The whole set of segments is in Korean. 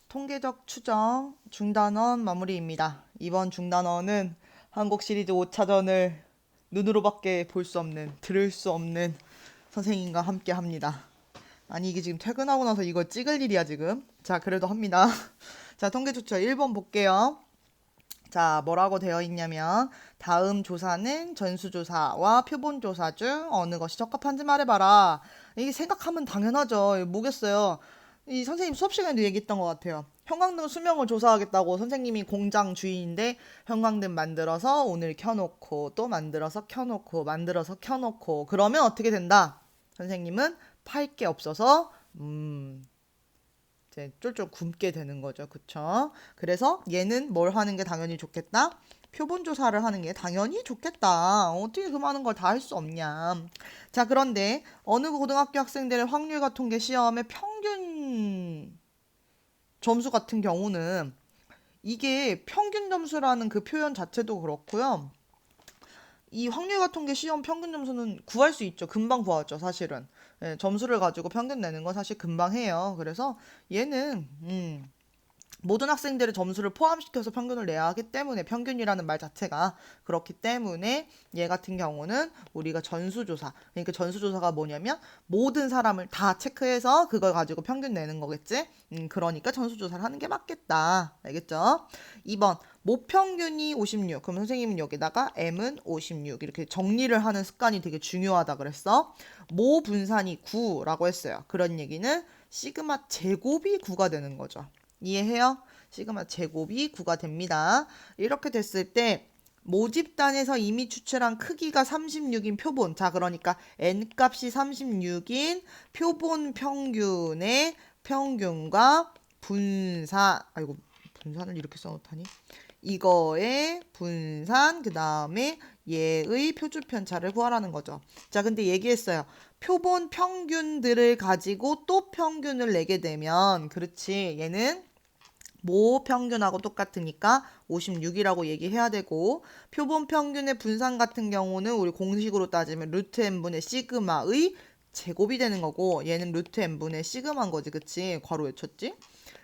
통계적 추정 중단원 마무리입니다. 이번 중단원은 한국 시리즈 5차전을 눈으로밖에 볼 수 없는, 들을 수 없는 선생님과 함께 합니다. 아니 이게 지금 퇴근하고 나서 이거 찍을 일이야 지금. 자 그래도 합니다. 자 통계 추천 1번 볼게요. 자 뭐라고 되어 있냐면 다음 조사는 전수조사와 표본조사 중 어느 것이 적합한지 말해봐라. 이게 생각하면 당연하죠. 뭐겠어요. 이 선생님 수업 시간에도 얘기했던 것 같아요. 형광등 수명을 조사하겠다고 선생님이 공장 주인인데 형광등 만들어서 오늘 켜놓고 또 만들어서 켜놓고 만들어서 켜놓고 그러면 어떻게 된다? 선생님은 팔 게 없어서 이제 쫄쫄 굶게 되는 거죠. 그쵸? 그래서 얘는 뭘 하는 게 당연히 좋겠다? 표본 조사를 하는 게 당연히 좋겠다. 어떻게 그 많은 걸 다 할 수 없냐. 자, 그런데 어느 고등학교 학생들의 확률과 통계 시험의 평균 점수 같은 경우는 이게 평균 점수라는 그 표현 자체도 그렇고요. 이 확률과 통계 시험 평균 점수는 구할 수 있죠. 금방 구하죠, 사실은. 예, 점수를 가지고 평균 내는 건 사실 금방 해요. 그래서 얘는 모든 학생들의 점수를 포함시켜서 평균을 내야 하기 때문에 평균이라는 말 자체가 그렇기 때문에 얘 같은 경우는 우리가 전수조사 그러니까 전수조사가 뭐냐면 모든 사람을 다 체크해서 그걸 가지고 평균 내는 거겠지. 그러니까 전수조사를 하는 게 맞겠다. 알겠죠? 2번 모평균이 56 그럼 선생님은 여기다가 M은 56 이렇게 정리를 하는 습관이 되게 중요하다 그랬어. 모 분산이 9라고 했어요. 그런 얘기는 시그마 제곱이 9가 되는 거죠. 이해해요? 시그마 제곱이 9가 됩니다. 이렇게 됐을 때 모집단에서 이미 추출한 크기가 36인 표본. 자, 그러니까 n값이 36인 표본 평균의 평균과 분산. 아이고, 분산을 이렇게 써놓다니. 이거의 분산, 그 다음에 얘의 표준 편차를 구하라는 거죠. 자, 근데 얘기했어요. 표본 평균들을 가지고 또 평균을 내게 되면, 그렇지. 얘는 모 평균하고 똑같으니까 56이라고 얘기해야 되고, 표본 평균의 분산 같은 경우는 우리 공식으로 따지면 루트 n분의 시그마의 제곱이 되는 거고, 얘는 루트 n분의 시그마인 거지, 그치? 괄호 외쳤지?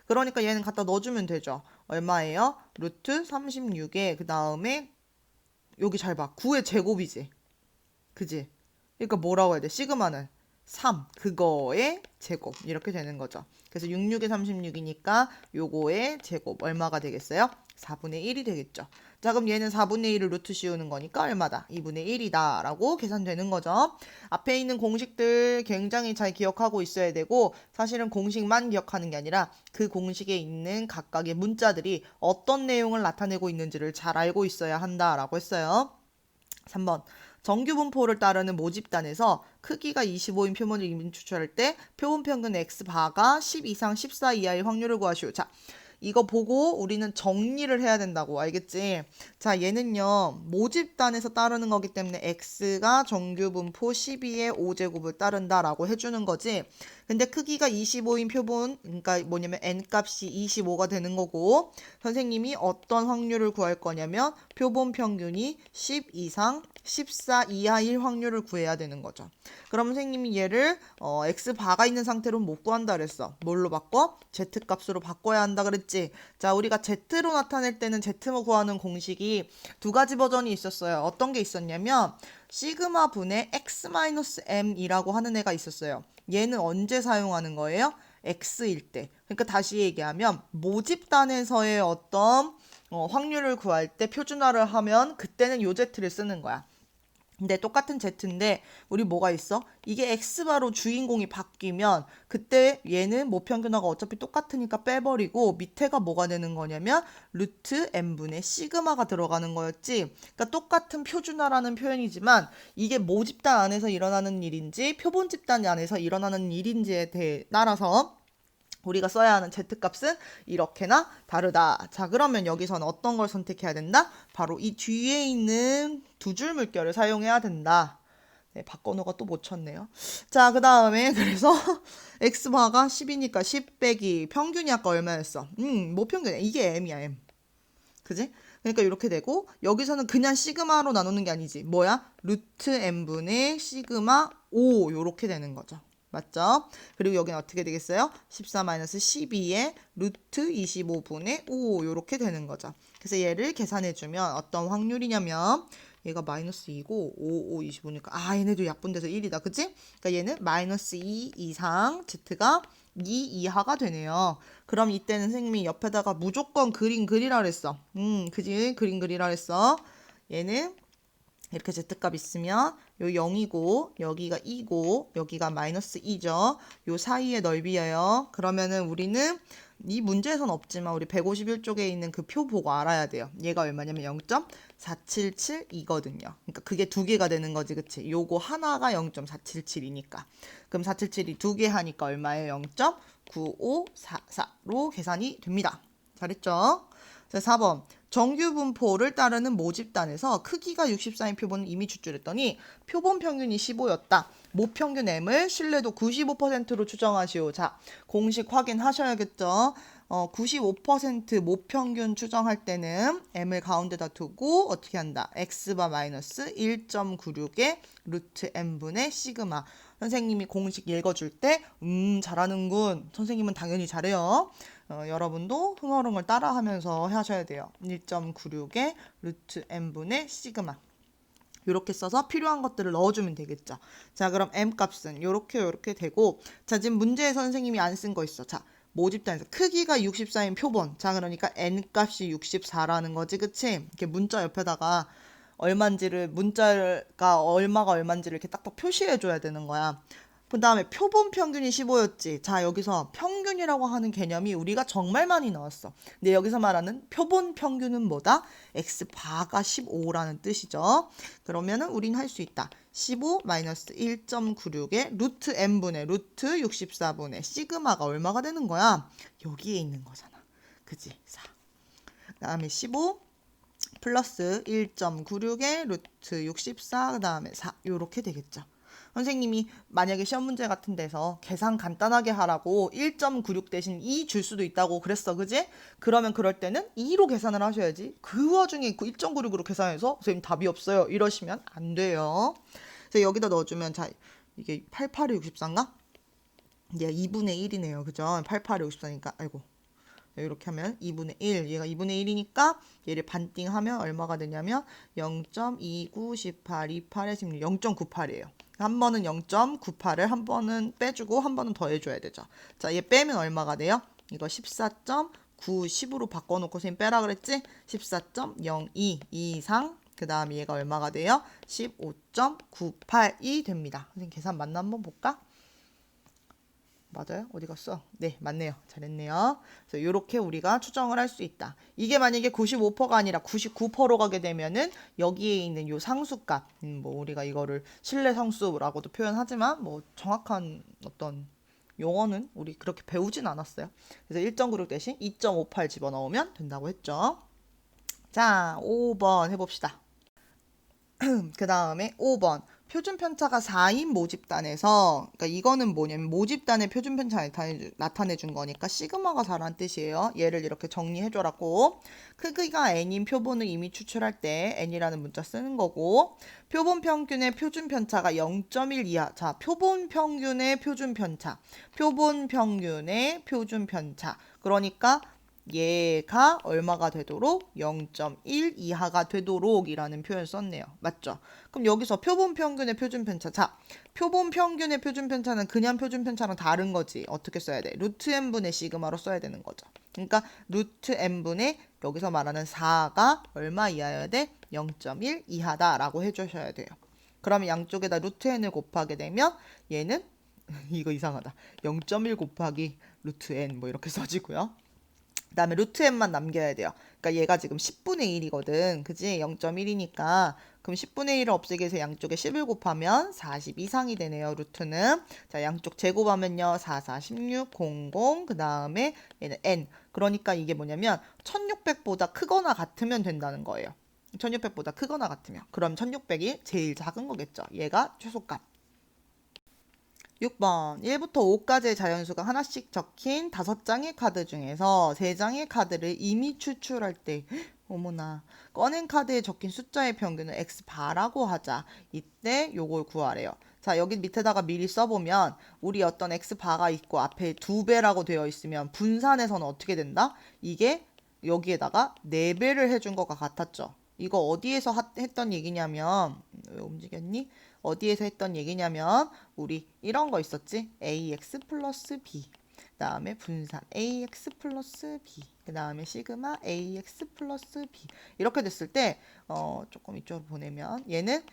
그러니까 얘는 갖다 넣어주면 되죠. 얼마예요? 루트 36에 그 다음에 여기 잘 봐. 9의 제곱이지. 그지? 그러니까 뭐라고 해야 돼? 시그마는 3 그거의 제곱 이렇게 되는 거죠. 그래서 66에 36이니까 요거의 제곱 얼마가 되겠어요? 4분의 1이 되겠죠. 자 그럼 얘는 4분의 1을 루트 씌우는 거니까 얼마다? 2분의 1이다 라고 계산되는 거죠. 앞에 있는 공식들 굉장히 잘 기억하고 있어야 되고 사실은 공식만 기억하는 게 아니라 그 공식에 있는 각각의 문자들이 어떤 내용을 나타내고 있는지를 잘 알고 있어야 한다라고 했어요. 3번 정규 분포를 따르는 모집단에서 크기가 25인 표본을 이미 추출할 때 표본 평균 X바가 10 이상 14 이하의 확률을 구하시오. 자, 이거 보고 우리는 정리를 해야 된다고 알겠지? 자, 얘는요. 모집단에서 따르는 거기 때문에 x가 정규 분포 12의 5제곱을 따른다라고 해주는 거지. 근데 크기가 25인 표본, 그러니까 뭐냐면 n값이 25가 되는 거고 선생님이 어떤 확률을 구할 거냐면 표본 평균이 10 이상 14 이하일 확률을 구해야 되는 거죠. 그럼 선생님이 얘를 x바가 있는 상태로 못 구한다 그랬어. 뭘로 바꿔? z값으로 바꿔야 한다 그랬지. 자, 우리가 z로 나타낼 때는 z모 구하는 공식이 두 가지 버전이 있었어요. 어떤 게 있었냐면 시그마 분의 x-m이라고 하는 애가 있었어요. 얘는 언제 사용하는 거예요? x일 때. 그러니까 다시 얘기하면 모집단에서의 어떤 확률을 구할 때 표준화를 하면 그때는 요 z를 쓰는 거야. 근데 똑같은 Z인데 우리 뭐가 있어? 이게 X바로 주인공이 바뀌면 그때 얘는 모평균하고 어차피 똑같으니까 빼버리고 밑에가 뭐가 되는 거냐면 루트 n분의 시그마가 들어가는 거였지. 그러니까 똑같은 표준화라는 표현이지만 이게 모집단 안에서 일어나는 일인지 표본 집단 안에서 일어나는 일인지에 따라서 우리가 써야 하는 z값은 이렇게나 다르다. 자, 그러면 여기서는 어떤 걸 선택해야 된다? 바로 이 뒤에 있는 두 줄 물결을 사용해야 된다. 네, 박건호가 또 못 쳤네요. 자, 그 다음에 그래서 x바가 10이니까 10 빼기 평균이 아까 얼마였어? 모평균. 이게 m이야, m. 그지? 그러니까 이렇게 되고 여기서는 그냥 시그마로 나누는 게 아니지. 뭐야? 루트 n분의 시그마 5 요렇게 되는 거죠. 맞죠? 그리고 여기는 어떻게 되겠어요? 14-12의 루트 25분의 5 이렇게 되는 거죠. 그래서 얘를 계산해주면 어떤 확률이냐면 얘가 마이너스 2고 5, 5, 25니까 얘네도 약분돼서 1이다. 그치? 그러니까 얘는 마이너스 2 이상 z가 2 이하가 되네요. 그럼 이때는 선생님이 옆에다가 무조건 그림 그리라 그랬어. 그지? 그림 그리라 그랬어. 얘는 이렇게 z값 있으면 요 0이고 여기가 2고 여기가 마이너스 2죠. 요 사이의 넓이예요. 그러면은 우리는 이 문제에선 없지만 우리 151쪽에 있는 그 표 보고 알아야 돼요. 얘가 얼마냐면 0.477이거든요. 그러니까 그게 두 개가 되는 거지, 그치? 요거 하나가 0.477이니까. 그럼 477이 두 개 하니까 얼마예요? 0.9544로 계산이 됩니다. 잘했죠? 자, 4번. 정규 분포를 따르는 모집단에서 크기가 64인 표본을 이미 추출했더니 표본 평균이 15였다. 모평균 M을 신뢰도 95%로 추정하시오. 자, 공식 확인하셔야겠죠. 95% 모평균 추정할 때는 M을 가운데다 두고 어떻게 한다? X바 마이너스 1.96의 루트 M분의 시그마. 선생님이 공식 읽어줄 때 잘하는군. 선생님은 당연히 잘해요. 여러분도 흥얼흥얼 따라하면서 하셔야 돼요. 1.96의 루트 M분의 시그마. 이렇게 써서 필요한 것들을 넣어주면 되겠죠. 자, 그럼 M 값은 요렇게 되고, 자, 지금 문제에 선생님이 안 쓴 거 있어. 자, 모집단에서 크기가 64인 표본. 자, 그러니까 N 값이 64라는 거지, 그치? 이렇게 문자 옆에다가 얼만지를, 문자가 얼마가 얼만지를 이렇게 딱딱 표시해줘야 되는 거야. 그 다음에 표본 평균이 15였지. 자, 여기서 평균이라고 하는 개념이 우리가 정말 많이 나왔어. 근데 여기서 말하는 표본 평균은 뭐다? X바가 15라는 뜻이죠. 그러면은 우린 할 수 있다. 15 마이너스 1.96의 루트 M분의 루트 64분의 시그마가 얼마가 되는 거야? 여기에 있는 거잖아. 그지? 4. 그 다음에 15 플러스 1.96의 루트 64, 그 다음에 4. 요렇게 되겠죠. 선생님이 만약에 시험 문제 같은 데서 계산 간단하게 하라고 1.96 대신 2 줄 수도 있다고 그랬어, 그지? 그러면 그럴 때는 2로 계산을 하셔야지. 그 와중에 1.96으로 계산해서 선생님 답이 없어요. 이러시면 안 돼요. 그래서 여기다 넣어주면, 자, 이게 88이 64인가? 얘 2분의 1이네요. 그죠? 88이 64니까, 아이고. 이렇게 하면 2분의 1, 얘가 2분의 1이니까 얘를 반띵하면 얼마가 되냐면 0.2918, 28에 16, 0.98이에요. 한 번은 0.98을 한 번은 빼주고 한 번은 더해줘야 되죠. 자, 얘 빼면 얼마가 돼요? 이거 14.90으로 바꿔놓고 선생님 빼라 그랬지? 14.02 이상, 그 다음에 얘가 얼마가 돼요? 15.98이 됩니다. 선생님 계산 맞나 한번 볼까? 맞아요? 어디 갔어? 네, 맞네요. 잘했네요. 그래서 이렇게 우리가 추정을 할 수 있다. 이게 만약에 95%가 아니라 99%로 가게 되면은 여기에 있는 요 상수값, 뭐 우리가 이거를 신뢰 상수라고도 표현하지만 뭐 정확한 어떤 용어는 우리 그렇게 배우진 않았어요. 그래서 1.96 대신 2.58 집어넣으면 된다고 했죠. 자, 5번 해봅시다. 그 다음에 5번. 표준 편차가 4인 모집단에서, 그러니까 이거는 뭐냐면 모집단의 표준 편차 나타내 준 거니까 시그마가 4라는 뜻이에요. 얘를 이렇게 정리해줘라고. 크기가 n인 표본을 이미 추출할 때 n이라는 문자 쓰는 거고, 표본 평균의 표준 편차가 0.1 이하. 자, 표본 평균의 표준 편차. 표본 평균의 표준 편차. 그러니까 얘가 얼마가 되도록 0.1 이하가 되도록 이라는 표현 썼네요. 맞죠? 그럼 여기서 표본 평균의 표준 편차. 자, 표본 평균의 표준 편차는 그냥 표준 편차랑 다른 거지. 어떻게 써야 돼? 루트 n분의 시그마로 써야 되는 거죠. 그러니까 루트 n분의 여기서 말하는 4가 얼마 이하여야 돼? 0.1 이하다라고 해주셔야 돼요. 그러면 양쪽에다 루트 n을 곱하게 되면 얘는 이거 이상하다. 0.1 곱하기 루트 n 뭐 이렇게 써지고요. 그 다음에 루트 n만 남겨야 돼요. 그러니까 얘가 지금 10분의 1이거든. 그지? 0.1이니까. 그럼 10분의 1을 없애기 위해서 양쪽에 10을 곱하면 40 이상이 되네요. 루트는. 자, 양쪽 제곱하면요. 4, 4, 16, 00. 그 다음에 얘는 n. 그러니까 이게 뭐냐면 1600보다 크거나 같으면 된다는 거예요. 1600보다 크거나 같으면. 그럼 1600이 제일 작은 거겠죠. 얘가 최소값. 6번 1부터 5까지의 자연수가 하나씩 적힌 5장의 카드 중에서 3장의 카드를 이미 추출할 때 어머나 꺼낸 카드에 적힌 숫자의 평균을 x바라고 하자. 이때 요걸 구하래요. 자, 여기 밑에다가 미리 써보면 우리 어떤 x바가 있고 앞에 2배라고 되어 있으면 분산해서는 어떻게 된다? 이게 여기에다가 4배를 해준 것과 같았죠. 이거 어디에서 했던 얘기냐면 왜 움직였니? 어디에서 했던 얘기냐면 우리 이런 거 있었지? ax 플러스 b 그 다음에 분산 ax 플러스 b 그 다음에 시그마 ax 플러스 b 이렇게 됐을 때 조금 이쪽으로 보내면 얘는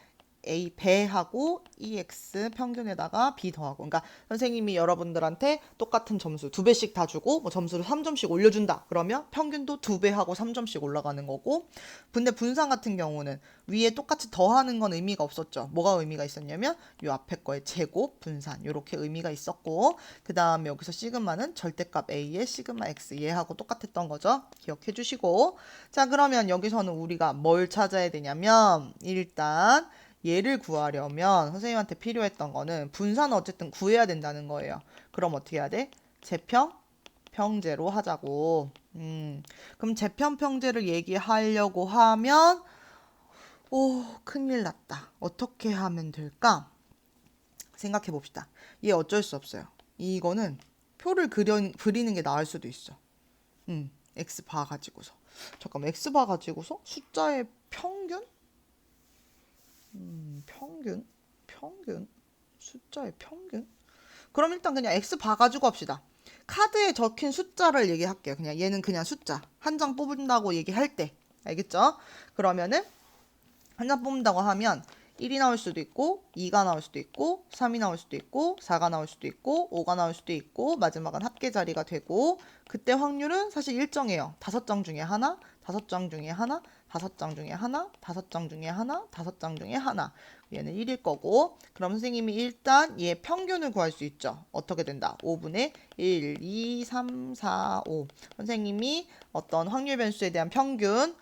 A 배하고 EX 평균에다가 B 더하고 그러니까 선생님이 여러분들한테 똑같은 점수 2배씩 다 주고 뭐 점수를 3점씩 올려준다 그러면 평균도 2배하고 3점씩 올라가는 거고 근데 분산 같은 경우는 위에 똑같이 더하는 건 의미가 없었죠. 뭐가 의미가 있었냐면 요 앞에 거의 제곱 분산 요렇게 의미가 있었고 그 다음에 여기서 시그마는 절대값 A의 시그마 X 얘하고 똑같았던 거죠. 기억해 주시고 자 그러면 여기서는 우리가 뭘 찾아야 되냐면 일단 얘를 구하려면 선생님한테 필요했던 거는 분산은 어쨌든 구해야 된다는 거예요. 그럼 어떻게 해야 돼? 재평, 평제로 하자고. 그럼 재평, 평제를 얘기하려고 하면 오, 큰일 났다. 어떻게 하면 될까? 생각해 봅시다. 얘 어쩔 수 없어요. 이거는 표를 그리는 게 나을 수도 있어. x 바 가지고서. 잠깐만, x 바 가지고서 숫자의 평균? 평균? 숫자의 평균? 그럼 일단 그냥 x 봐가지고 합시다. 카드에 적힌 숫자를 얘기할게요. 그냥 얘는 그냥 숫자. 한 장 뽑는다고 얘기할 때. 알겠죠? 그러면은 한 장 뽑는다고 하면 1이 나올 수도 있고 2가 나올 수도 있고 3이 나올 수도 있고 4가 나올 수도 있고 5가 나올 수도 있고 마지막은 합계 자리가 되고 그때 확률은 사실 일정해요. 5장 중에 하나, 5장 중에 하나, 5장 중에 하나, 5장 중에 하나, 5장 중에 하나. 얘는 1일 거고 그럼 선생님이 일단 얘 평균을 구할 수 있죠. 어떻게 된다? 5분의 1, 2, 3, 4, 5. 선생님이 어떤 확률 변수에 대한 평균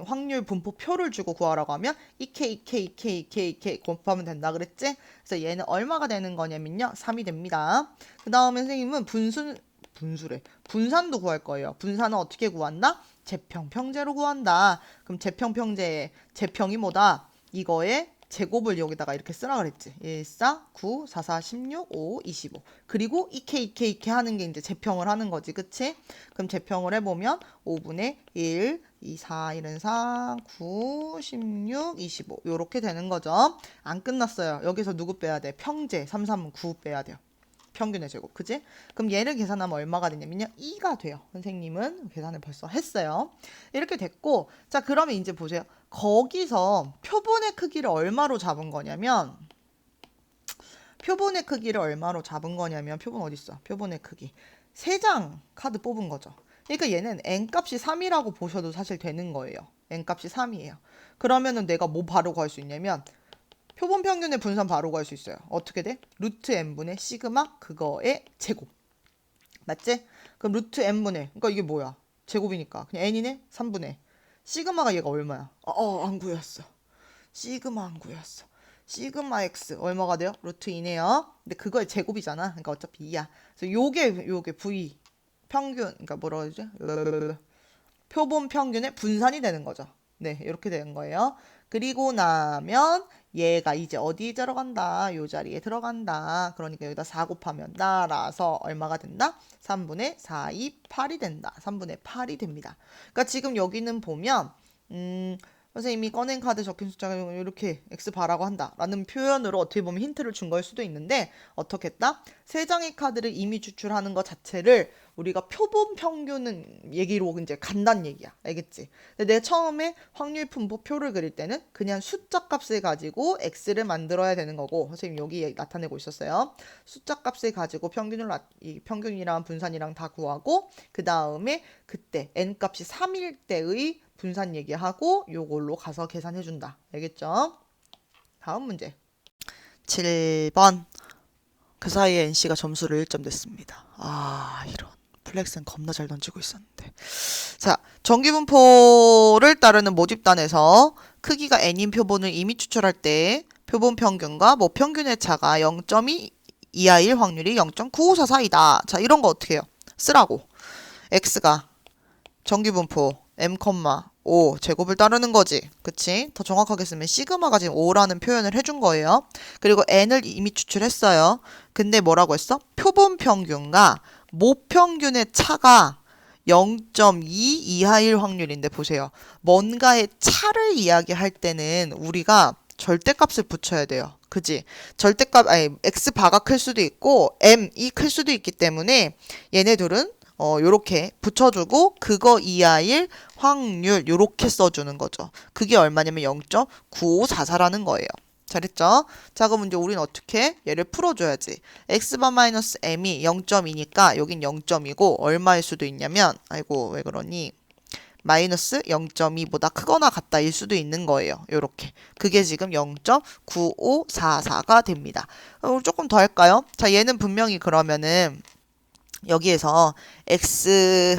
확률 분포표를 주고 구하라고 하면 2k 곱하면 된다 그랬지? 그래서 얘는 얼마가 되는 거냐면요. 3이 됩니다. 그 다음에 선생님은 분산도 구할 거예요. 분산은 어떻게 구한다? 재평, 평제로 구한다. 그럼 재평, 평제의 재평이 뭐다? 이거의 제곱을 여기다가 이렇게 쓰라 그랬지. 1, 4, 9, 4, 4, 16, 5, 25. 그리고 2K 하는 게 이제 재평을 하는 거지. 그치? 그럼 재평을 해보면 5분의 1, 2, 4, 1은 4, 9, 16, 25. 요렇게 되는 거죠. 안 끝났어요. 여기서 누구 빼야 돼? 평제. 3, 3은 9 빼야 돼요. 평균의 제곱. 그지? 그럼 얘를 계산하면 얼마가 되냐면요. 2가 돼요. 선생님은 계산을 벌써 했어요. 이렇게 됐고 자 그러면 이제 보세요. 거기서 표본의 크기를 얼마로 잡은 거냐면 표본 어디 있어? 표본의 크기. 3장 카드 뽑은 거죠. 그러니까 얘는 n값이 3이라고 보셔도 사실 되는 거예요. n값이 3이에요. 그러면은 내가 뭐 바로 구할 수 있냐면 표본 평균의 분산 바로 구할 수 있어요. 어떻게 돼? 루트 n분의 시그마 그거의 제곱. 맞지? 그럼 루트 n분의 그러니까 이게 뭐야? 제곱이니까 그냥 n이네? 3분의 시그마가 얘가 얼마야? 안 구했어. 시그마 안 구했어. 시그마 x 얼마가 돼요? 루트 2네요. 근데 그거의 제곱이잖아. 그러니까 어차피 2야. 그래서 요게 v 평균 그러니까 뭐라 그러지? 표본 평균의 분산이 되는 거죠. 네, 이렇게 되는 거예요. 그리고 나면 얘가 이제 어디에 들어간다? 요 자리에 들어간다. 그러니까 여기다 4 곱하면 따라서 얼마가 된다? 3분의 4, 2, 8이 된다. 3분의 8이 됩니다. 그러니까 지금 여기는 보면 선생님이 꺼낸 카드 적힌 숫자가 이렇게 x 바라고 한다라는 표현으로 어떻게 보면 힌트를 준 걸 수도 있는데 어떻게 했다? 3장의 카드를 이미 추출하는 것 자체를 우리가 표본 평균은 얘기로 이제 간단 얘기야. 알겠지? 근데 내가 처음에 확률 분포표를 그릴 때는 그냥 숫자 값을 가지고 x를 만들어야 되는 거고 선생님 여기 나타내고 있었어요. 숫자 값을 가지고 이 평균이랑 분산이랑 다 구하고 그 다음에 그때 n 값이 3일 때의 분산 얘기하고 요걸로 가서 계산해준다. 알겠죠? 다음 문제. 7번. 그 사이에 NC가 점수를 1점 냈습니다. 이런. 플렉스는 겁나 잘 던지고 있었는데. 자, 정기분포를 따르는 모집단에서 크기가 n인 표본을 이미 추출할 때 표본 평균과 모평균의 차가 0.2 이하일 확률이 0.9544이다. 자, 이런 거 어떻게 해요? 쓰라고. x가 정기분포 m, 5 제곱을 따르는 거지. 그치? 더 정확하게 쓰면 시그마가 지금 5라는 표현을 해준 거예요. 그리고 n을 이미 추출했어요. 근데 뭐라고 했어? 표본 평균과 모평균의 차가 0.2 이하일 확률인데 보세요. 뭔가의 차를 이야기할 때는 우리가 절대값을 붙여야 돼요. 그지? 절대값, 아니, x바가 클 수도 있고 m이 클 수도 있기 때문에 얘네들은 요렇게 붙여주고 그거 이하일 확률 요렇게 써주는 거죠. 그게 얼마냐면 0.9544라는 거예요. 잘했죠? 자, 그럼 이제 우리는 어떻게? 얘를 풀어줘야지. x바 마이너스 m이 0.2니까 여긴 0.이고 얼마일 수도 있냐면 아이고 왜 그러니? 마이너스 0.2보다 크거나 같다일 수도 있는 거예요. 요렇게. 그게 지금 0.9544가 됩니다. 우리 조금 더 할까요? 자, 얘는 분명히 그러면은 여기에서 x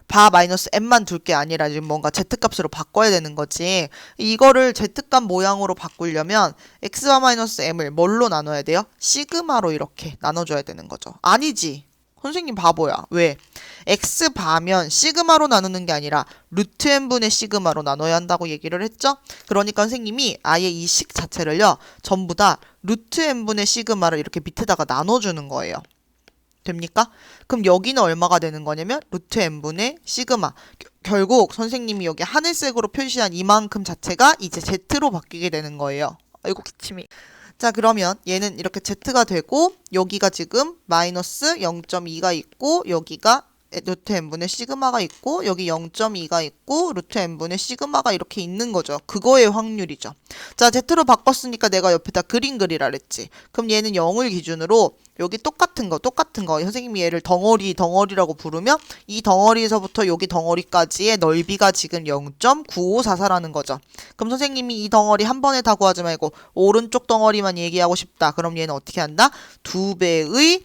바 마이너스 m만 둘 게 아니라 지금 뭔가 z값으로 바꿔야 되는 거지. 이거를 z값 모양으로 바꾸려면 x바 마이너스 m을 뭘로 나눠야 돼요? 시그마로 이렇게 나눠줘야 되는 거죠. 아니지. 선생님 바보야. 왜? x바면 시그마로 나누는 게 아니라 루트 n분의 시그마로 나눠야 한다고 얘기를 했죠? 그러니까 선생님이 아예 이 식 자체를요. 전부 다 루트 n분의 시그마를 이렇게 밑에다가 나눠주는 거예요. 됩니까? 그럼 여기는 얼마가 되는 거냐면 루트 n분의 시그마. 결국 선생님이 여기 하늘색으로 표시한 이만큼 자체가 이제 z로 바뀌게 되는 거예요. 아이고 기침이. 자, 그러면 얘는 이렇게 z가 되고 여기가 지금 마이너스 0.2가 있고 여기가 루트 n분의 시그마가 있고 여기 0.2가 있고 루트 n분의 시그마가 이렇게 있는 거죠. 그거의 확률이죠. 자, z로 바꿨으니까 내가 옆에다 그림 그리라 그랬지. 그럼 얘는 0을 기준으로 여기 똑같은 거 선생님이 얘를 덩어리라고 부르면 이 덩어리에서부터 여기 덩어리까지의 넓이가 지금 0.9544라는 거죠. 그럼 선생님이 이 덩어리 한 번에 다 구하지 말고 오른쪽 덩어리만 얘기하고 싶다. 그럼 얘는 어떻게 한다? 2배의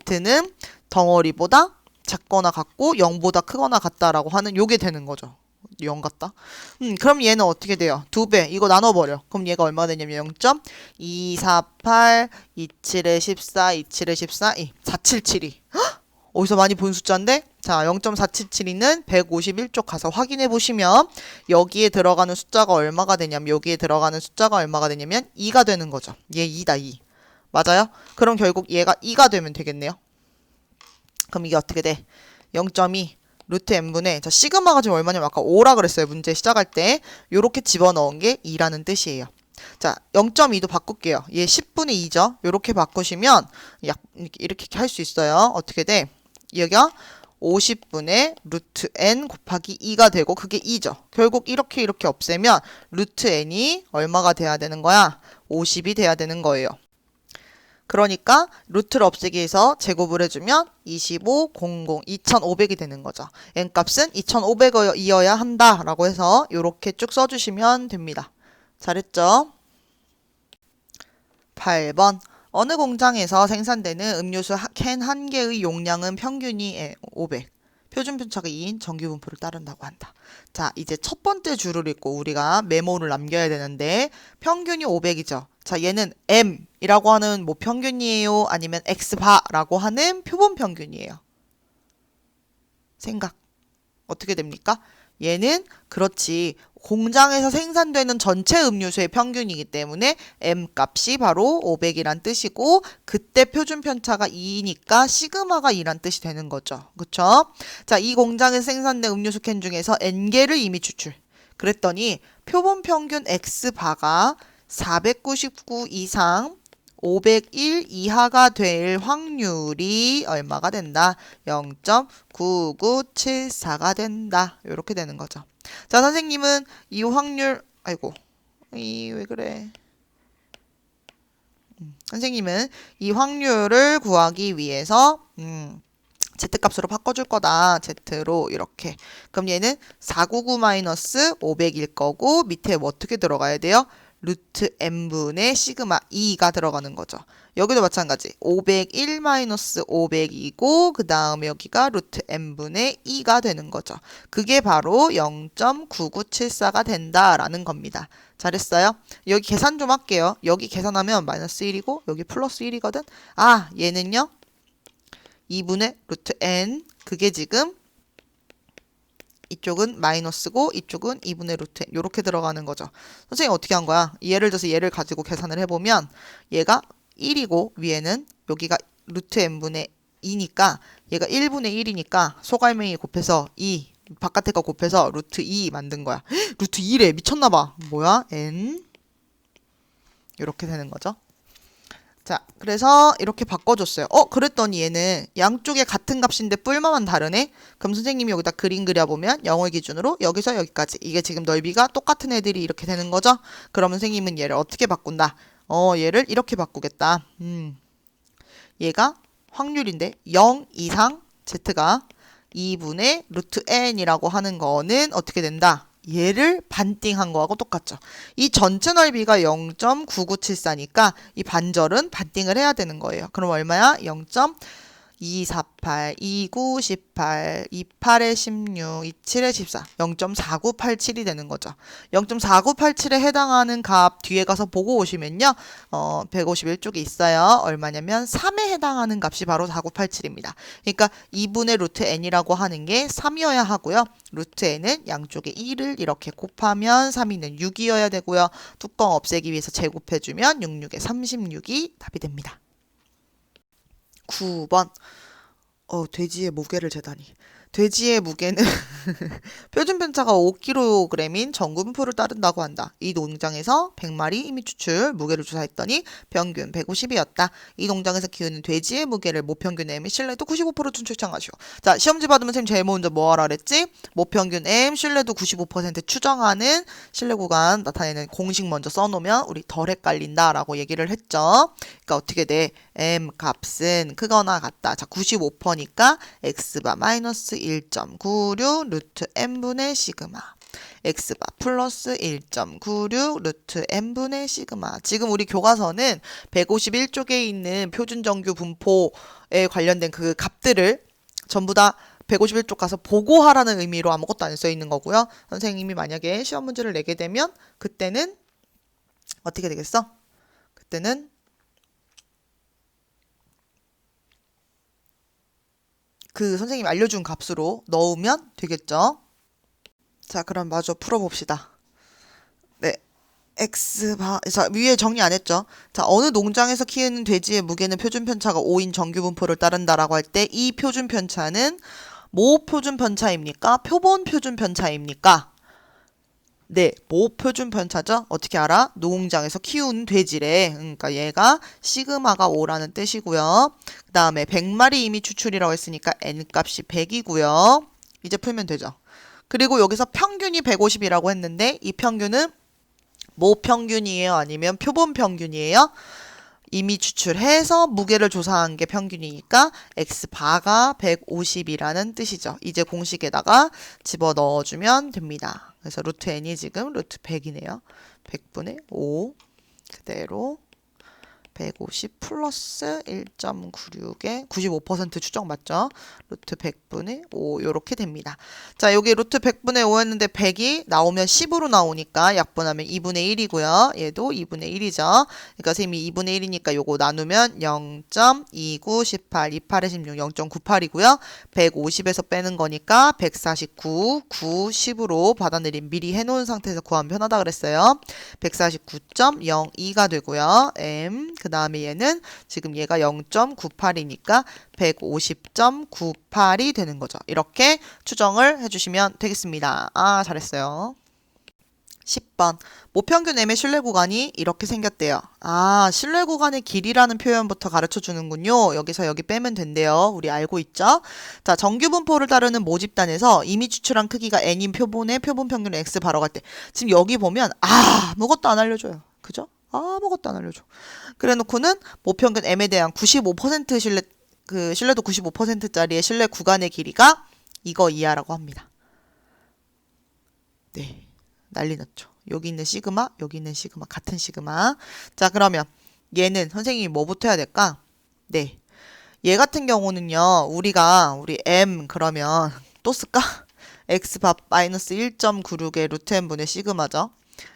z는 덩어리보다 작거나 같고 0보다 크거나 같다라고 하는 요게 되는 거죠. 0 같다. 그럼 얘는 어떻게 돼요? 2배. 이거 나눠버려. 그럼 얘가 얼마 되냐면 0.248, 27에 14, 27에 14, 477이. 어디서 많이 본 숫자인데? 자, 0.477이는 151쪽 가서 확인해 보시면 여기에 들어가는 숫자가 얼마가 되냐면 2가 되는 거죠. 얘 2다, 2. 맞아요? 그럼 결국 얘가 2가 되면 되겠네요. 그럼 이게 어떻게 돼? 0.2 루트 n분의 자 시그마가 지금 얼마냐면 아까 5라 그랬어요. 문제 시작할 때 요렇게 집어넣은 게 2라는 뜻이에요. 자 0.2도 바꿀게요. 얘 10분의 2죠. 요렇게 바꾸시면 이렇게 할 수 있어요. 어떻게 돼? 여기가 50분의 루트 n 곱하기 2가 되고 그게 2죠. 결국 이렇게 없애면 루트 n이 얼마가 돼야 되는 거야? 50이 돼야 되는 거예요. 그러니까 루트를 없애기 위해서 제곱을 해주면 25, 00, 2500이 되는 거죠. n값은 2500이어야 한다라고 해서 이렇게 쭉 써주시면 됩니다. 잘했죠? 8번 어느 공장에서 생산되는 음료수 캔 한 개의 용량은 평균이 500. 표준 편차가 2인 정규 분포를 따른다고 한다. 자, 이제 첫 번째 줄을 읽고 우리가 메모를 남겨야 되는데 평균이 500이죠. 자, 얘는 m이라고 하는 뭐 평균이에요? 아니면 x바라고 하는 표본 평균이에요? 생각. 어떻게 됩니까? 얘는 그렇지. 공장에서 생산되는 전체 음료수의 평균이기 때문에 m값이 바로 500이란 뜻이고 그때 표준 편차가 2니까 시그마가 2란 뜻이 되는 거죠. 그쵸? 자, 이 공장에서 생산된 음료수 캔 중에서 n개를 이미 추출. 그랬더니 표본 평균 x바가 499 이상 501 이하가 될 확률이 얼마가 된다? 0.9974가 된다. 이렇게 되는 거죠. 자, 선생님은 이 확률, 아이고, 왜 그래? 선생님은 이 확률을 구하기 위해서, z값으로 바꿔줄 거다. z로 이렇게. 그럼 얘는 499-500일 거고, 밑에 뭐 어떻게 들어가야 돼요? 루트 n분의 시그마 2가 들어가는 거죠. 여기도 마찬가지. 501-500이고 그 다음에 여기가 루트 n분의 2가 되는 거죠. 그게 바로 0.9974가 된다라는 겁니다. 잘했어요? 여기 계산 좀 할게요. 여기 계산하면 마이너스 1이고 여기 플러스 1이거든. 아, 얘는요. 2분의 루트 n 그게 지금 이쪽은 마이너스고 이쪽은 2분의 루트 n 이렇게 들어가는 거죠. 선생님 어떻게 한 거야? 예를 들어서 얘를 가지고 계산을 해보면 얘가 1이고 위에는 여기가 루트 n분의 2니까 얘가 1분의 1이니까 소갈맹이 곱해서 2 바깥에 거 곱해서 루트 2 만든 거야. 루트 2래 미쳤나봐. 뭐야? n 이렇게 되는 거죠. 자, 그래서 이렇게 바꿔줬어요. 그랬더니 얘는 양쪽에 같은 값인데 뿔마만 다르네? 그럼 선생님이 여기다 그림 그려보면 0을 기준으로 여기서 여기까지. 이게 지금 넓이가 똑같은 애들이 이렇게 되는 거죠? 그러면 선생님은 얘를 어떻게 바꾼다? 얘를 이렇게 바꾸겠다. 얘가 확률인데 0 이상 z가 2분의 루트 n이라고 하는 거는 어떻게 된다? 얘를 반띵한 거하고 똑같죠. 이 전체 넓이가 0.9974니까 이 반절은 반띵을 해야 되는 거예요. 그럼 얼마야? 0.248, 29, 18, 28에 16, 27에 14, 0.4987이 되는 거죠. 0.4987에 해당하는 값 뒤에 가서 보고 오시면요. 151쪽에 있어요. 얼마냐면 3에 해당하는 값이 바로 4987입니다. 그러니까 2분의 루트 n이라고 하는 게 3이어야 하고요. 루트 n은 양쪽에 1을 이렇게 곱하면 3이는 6이어야 되고요. 뚜껑 없애기 위해서 제곱해주면 66에 36이 답이 됩니다. 9번. 돼지의 무게를 재다니. 돼지의 무게는 표준 편차가 5kg인 정구분포를 따른다고 한다. 이 농장에서 100마리 이미 추출 무게를 조사했더니 평균 150이었다. 이 농장에서 키우는 돼지의 무게를 모평균 M 신뢰도 95% 추정하시오. 자, 시험지 받으면 선생님 제일 먼저 뭐 하라 그랬지? 모평균 M 신뢰도 95% 추정하는 신뢰 구간 나타내는 공식 먼저 써놓으면 우리 덜 헷갈린다라고 얘기를 했죠. 그러니까 어떻게 돼? M 값은 크거나 같다. 자, 95%니까 X바 마이너스 1.96 루트 n분의 시그마 x바 플러스 1.96 루트 n분의 시그마. 지금 우리 교과서는 151쪽에 있는 표준정규 분포에 관련된 그 값들을 전부 다 151쪽 가서 보고하라는 의미로 아무것도 안 써 있는 거고요. 선생님이 만약에 시험 문제를 내게 되면 그때는 어떻게 되겠어? 그때는 그 선생님이 알려준 값으로 넣으면 되겠죠. 자, 그럼 마저 풀어봅시다. 네. X바, 자, 위에 정리 안 했죠? 자, 어느 농장에서 키우는 돼지의 무게는 표준 편차가 5인 정규 분포를 따른다라고 할 때 이 표준 편차는 모 표준 편차입니까? 표본 표준 편차입니까? 네, 모 표준 편차죠? 어떻게 알아? 농장에서 키우는 돼지래. 그러니까 얘가 시그마가 5라는 뜻이고요. 그 다음에 100마리 이미 추출이라고 했으니까 n값이 100이고요. 이제 풀면 되죠. 그리고 여기서 평균이 150이라고 했는데 이 평균은 모 평균이에요? 아니면 표본 평균이에요? 이미 추출해서 무게를 조사한 게 평균이니까 x바가 150이라는 뜻이죠. 이제 공식에다가 집어넣어주면 됩니다. 그래서 루트 n이 지금 루트 100이네요. 100분의 5 그대로 150 플러스 1.96에 95% 추정 맞죠? 루트 100분의 5 이렇게 됩니다. 자, 여기 루트 100분의 5였는데 100이 나오면 10으로 나오니까 약분하면 2분의 1이고요. 얘도 2분의 1이죠. 그러니까 선생님이 2분의 1이니까 요거 나누면 0.29, 18, 28에 16, 0.98이고요. 150에서 빼는 거니까 149, 9, 10으로 받아내린 미리 해놓은 상태에서 구하면 편하다 그랬어요. 149.02가 되고요. M 그 다음에 얘는 지금 얘가 0.98이니까 150.98이 되는 거죠. 이렇게 추정을 해주시면 되겠습니다. 아, 잘했어요. 10번. 모평균 M의 신뢰 구간이 이렇게 생겼대요. 아, 신뢰 구간의 길이라는 표현부터 가르쳐 주는군요. 여기서 여기 빼면 된대요. 우리 알고 있죠? 자, 정규 분포를 따르는 모집단에서 이미 추출한 크기가 N인 표본의 표본 평균 X 바로 갈 때. 지금 여기 보면 아무것도 안 알려줘요. 그죠? 아무것도 안 알려줘. 그래 놓고는 모평균 M에 대한 95% 신뢰도 95%짜리의 신뢰 구간의 길이가 이거 이하라고 합니다. 네. 난리 났죠. 여기 있는 시그마, 여기 있는 시그마, 같은 시그마. 자, 그러면 얘는 선생님이 뭐부터 해야 될까? 네. 얘 같은 경우는요, 우리 M 그러면 또 쓸까? x바 마이너스 1.96의 루트 n분의 시그마죠.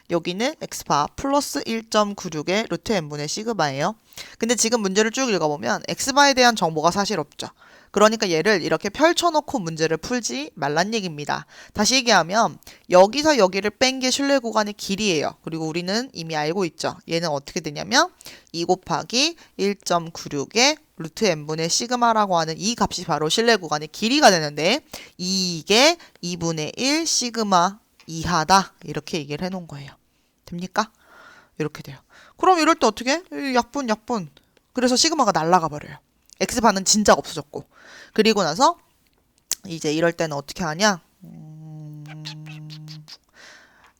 여기는 x바 플러스 1.96의 루트 n분의 시그마예요. 근데 지금 문제를 쭉 읽어보면 x바에 대한 정보가 사실 없죠. 그러니까 얘를 이렇게 펼쳐놓고 문제를 풀지 말란 얘기입니다. 다시 얘기하면 여기서 여기를 뺀 게 신뢰 구간의 길이에요. 그리고 우리는 이미 알고 있죠. 얘는 어떻게 되냐면 2 곱하기 1.96의 루트 n분의 시그마라고 하는 이 값이 바로 신뢰 구간의 길이가 되는데 이게 2분의 1 시그마 이하다. 이렇게 얘기를 해놓은 거예요. 됩니까? 이렇게 돼요. 그럼 이럴 때 어떻게 해? 약분. 그래서 시그마가 날아가 버려요. x반은 진짜 없어졌고. 그리고 나서 이제 이럴 때는 어떻게 하냐?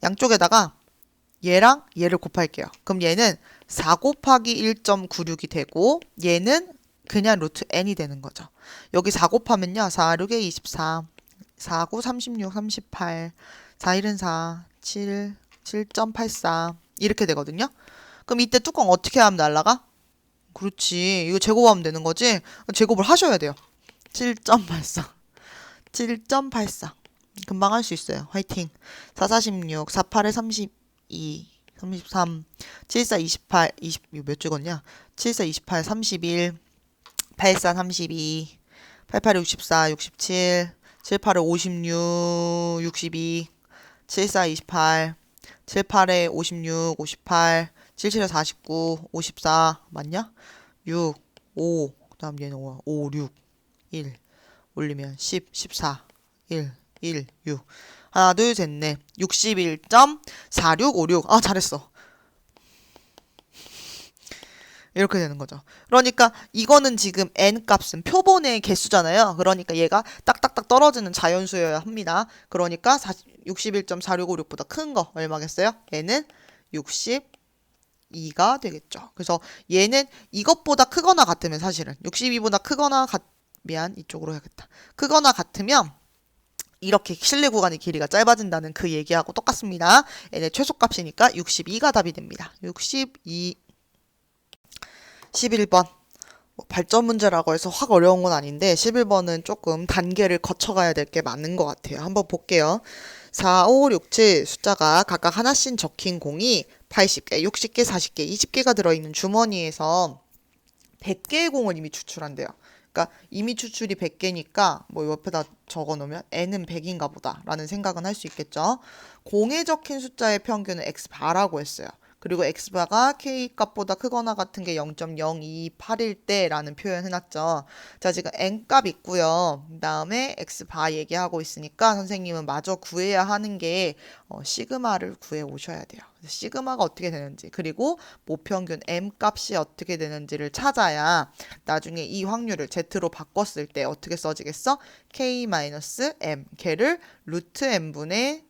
양쪽에다가 얘랑 얘를 곱할게요. 그럼 얘는 4 곱하기 1.96이 되고 얘는 그냥 루트 n이 되는 거죠. 여기 4 곱하면요. 4, 6에 24, 4, 9, 36, 38, 4, 1은 4, 7, 7.84 이렇게 되거든요. 그럼 이때 뚜껑 어떻게 하면 날라가? 그렇지. 이거 제곱하면 되는 거지? 제곱을 하셔야 돼요. 7.84. 7.84. 금방 할 수 있어요. 화이팅. 4, 46, 4, 8에 32, 33, 7, 4, 28, 20, 이거 몇 찍었냐? 7, 4, 28, 31, 8, 4, 32, 8, 8에 64, 67, 7, 8에 56, 62, 7, 4, 28, 7, 8에 56, 58, 7, 7에 49, 54, 맞냐? 6, 5, 그 다음 얘는 5, 5, 6, 1, 올리면 10, 14, 1, 1, 6. 하나, 둘, 셋, 넷. 61.4656. 아, 잘했어. 이렇게 되는 거죠. 그러니까 이거는 지금 n 값은 표본의 개수잖아요. 그러니까 얘가 딱딱딱 떨어지는 자연수여야 합니다. 그러니까 61.4656보다 큰 거 얼마겠어요? 얘는 62가 되겠죠. 그래서 얘는 이것보다 크거나 같으면 사실은 62보다 크거나 미안 이쪽으로 해야겠다. 크거나 같으면 이렇게 실내 구간의 길이가 짧아진다는 그 얘기하고 똑같습니다. n의 최소값이니까 62가 답이 됩니다. 62. 11번. 발전 문제라고 해서 확 어려운 건 아닌데 11번은 조금 단계를 거쳐가야 될 게 많은 것 같아요. 한번 볼게요. 4, 5, 6, 7 숫자가 각각 하나씩 적힌 공이 80개, 60개, 40개, 20개가 들어있는 주머니에서 100개의 공을 이미 추출한대요. 그러니까 이미 추출이 100개니까 뭐 옆에다 적어 놓으면 n은 100인가 보다 라는 생각은 할 수 있겠죠. 공에 적힌 숫자의 평균은 x바라고 했어요. 그리고 x바가 k값보다 크거나 같은 게 0.0281 때라는 표현 해놨죠. 자, 지금 n값 있고요. 그 다음에 x바 얘기하고 있으니까 선생님은 마저 구해야 하는 게 시그마를 구해 오셔야 돼요. 시그마가 어떻게 되는지 그리고 모평균 m값이 어떻게 되는지를 찾아야 나중에 이 확률을 z로 바꿨을 때 어떻게 써지겠어? k-m 걔를 루트 n분의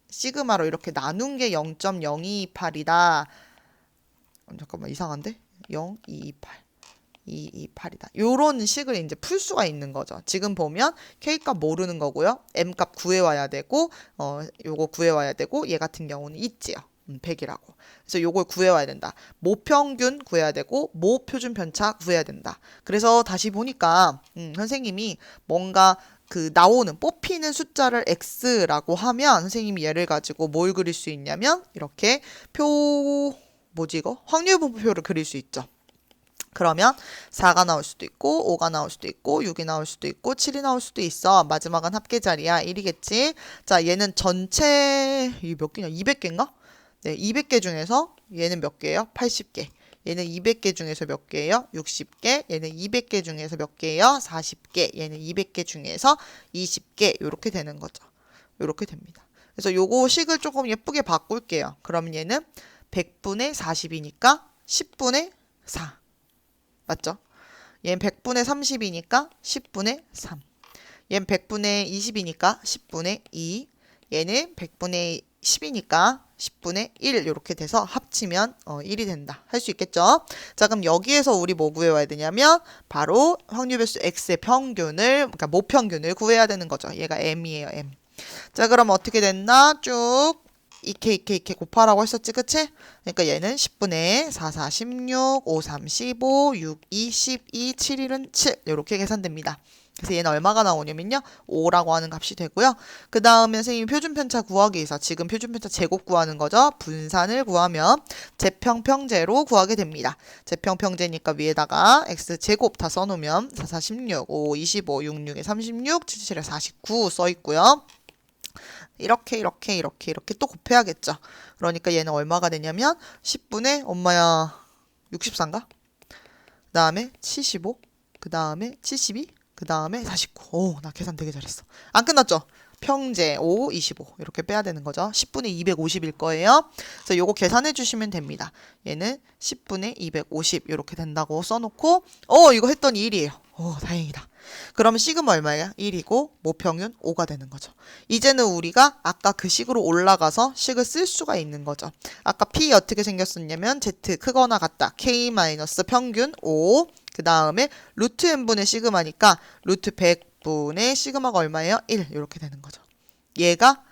시그마로 이렇게 나눈 게 0.0228이다. 잠깐만 이상한데? 0228. 228이다. 요런 식을 이제 풀 수가 있는 거죠. 지금 보면 K값 모르는 거고요. M값 구해와야 되고 요거 구해와야 되고 얘 같은 경우는 있지요. 100이라고. 그래서 요걸 구해와야 된다. 모평균 구해야 되고 모표준 편차 구해야 된다. 그래서 다시 보니까 선생님이 뭔가 그 나오는 뽑히는 숫자를 x라고 하면 선생님이 얘를 가지고 뭘 그릴 수 있냐면 이렇게 뭐지 이거? 확률 분포표를 그릴 수 있죠. 그러면 4가 나올 수도 있고 5가 나올 수도 있고 6이 나올 수도 있고 7이 나올 수도 있어. 마지막은 합계자리야. 1이겠지. 자, 얘는 전체 이게 몇 개냐? 200개인가? 네, 200개 중에서 얘는 몇 개예요? 80개. 얘는 200개 중에서 몇 개예요? 60개. 얘는 200개 중에서 몇 개예요? 40개. 얘는 200개 중에서 20개. 요렇게 되는 거죠. 요렇게 됩니다. 그래서 요거 식을 조금 예쁘게 바꿀게요. 그럼 얘는 100분의 40이니까 10분의 4. 맞죠? 얘는 100분의 30이니까 10분의 3. 얘는 100분의 20이니까 10분의 2. 얘는 100분의 10이니까 10분의 1 이렇게 돼서 합치면 1이 된다. 할 수 있겠죠? 자, 그럼 여기에서 우리 뭐 구해와야 되냐면 바로 확률배수 x의 평균을 그러니까 모평균을 구해야 되는 거죠. 얘가 m이에요. m. 자, 그럼 어떻게 됐나? 쭉 2k 곱하라고 했었지, 그치? 그러니까 얘는 10분의 4, 4, 16, 5, 3, 15, 6, 2, 12, 7, 1은 7 이렇게 계산됩니다. 그래서 얘는 얼마가 나오냐면요. 5라고 하는 값이 되고요. 그 다음에 선생님이 표준편차 구하기 위해서 지금 표준편차 제곱 구하는 거죠. 분산을 구하면 제평평제로 구하게 됩니다. 제평평제니까 위에다가 x제곱 다 써놓으면 4, 4, 16, 5, 25, 6, 6에 36, 7, 7에 49 써있고요. 이렇게 또 곱해야겠죠. 그러니까 얘는 얼마가 되냐면 10분의 엄마야 64인가? 그 다음에 75, 그 다음에 72, 그 다음에 49. 오, 나 계산 되게 잘했어. 안 끝났죠? 평제 5, 25 이렇게 빼야 되는 거죠. 10분의 250일 거예요. 그래서 요거 계산해 주시면 됩니다. 얘는 10분의 250 이렇게 된다고 써놓고 이거 했더니 1이에요. 다행이다. 그러면 시그마 얼마예요? 1이고 모평균 5가 되는 거죠. 이제는 우리가 아까 그 식으로 올라가서 식을 쓸 수가 있는 거죠. 아까 P 어떻게 생겼었냐면 Z 크거나 같다. K 마이너스 평균 5. 그 다음에 루트 n분의 시그마니까 루트 100분의 시그마가 얼마예요? 1 이렇게 되는 거죠. 얘가